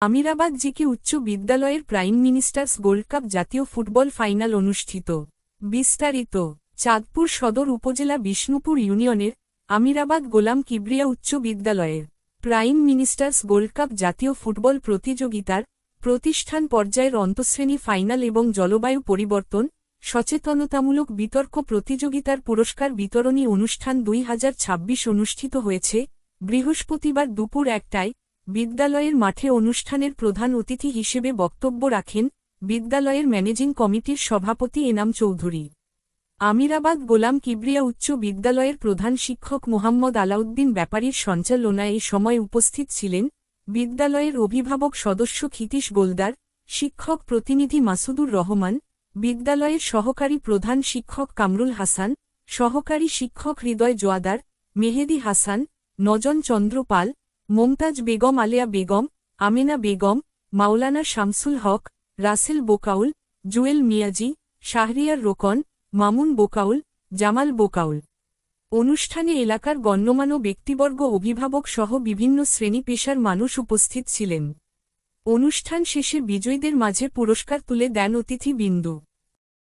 Amirabad GK উচ্চ বিদ্যালয়ের prime ministers gold cup জাতীয় ফুটবল ফাইনাল অনুষ্ঠিত। বিস্তারিত। চাঁদপুর সদর উপজেলা বিষ্ণুপুর ইউনিয়নের আমিরাবাদ গোলাম কিবরিয়া উচ্চ বিদ্যালয়ের প্রাইম মিনিস্টার্স গোল্ড কাপ জাতীয় ফুটবল প্রতিযোগিতার প্রতিষ্ঠান পর্যায়ের অন্তঃশ্রেণী ফাইনাল এবং জলবায়ু পরিবর্তন সচেতনতামূলক বিতর্ক প্রতিযোগিতার পুরস্কার বিতরণী অনুষ্ঠান 2026 অনুষ্ঠিত হয়েছে বৃহস্পতিবার দুপুর 1টায় বিদ্যালয়ের মাঠে। অনুষ্ঠানের প্রধান অতিথি হিসেবে বক্তব্য রাখেন বিদ্যালয়ের ম্যানেজিং কমিটির সভাপতি এনাম চৌধুরী। আমিরাবাদ গোলাম কিবরিয়া উচ্চ বিদ্যালয়ের প্রধান শিক্ষক মোহাম্মদ আলাউদ্দিন ব্যাপারীর সঞ্চালনায় এ সময় উপস্থিত ছিলেন বিদ্যালয়ের অভিভাবক সদস্য ক্ষিতীশ গোলদার, শিক্ষক প্রতিনিধি মাসুদুর রহমান, বিদ্যালয়ের সহকারী প্রধান শিক্ষক কামরুল হাসান, সহকারী শিক্ষক হৃদয় জোয়াদার, মেহেদি হাসান, নজন চন্দ্র পাল, মমতাজ বেগম, আলেয়া বেগম, আমেনা বেগম, মাওলানা শামসুল হক, রাসেল বোকাউল, জুয়েল মিয়াজি, শাহরিয়ার রোকন, মামুন বোকাউল, জামাল বোকাউল। অনুষ্ঠানে এলাকার গণ্যমান্য ব্যক্তিবর্গ, অভিভাবক সহ বিভিন্ন শ্রেণী পেশার মানুষ উপস্থিত ছিলেন। অনুষ্ঠান শেষে বিজয়ীদের মাঝে পুরস্কার তুলে দেন অতিথিবৃন্দ।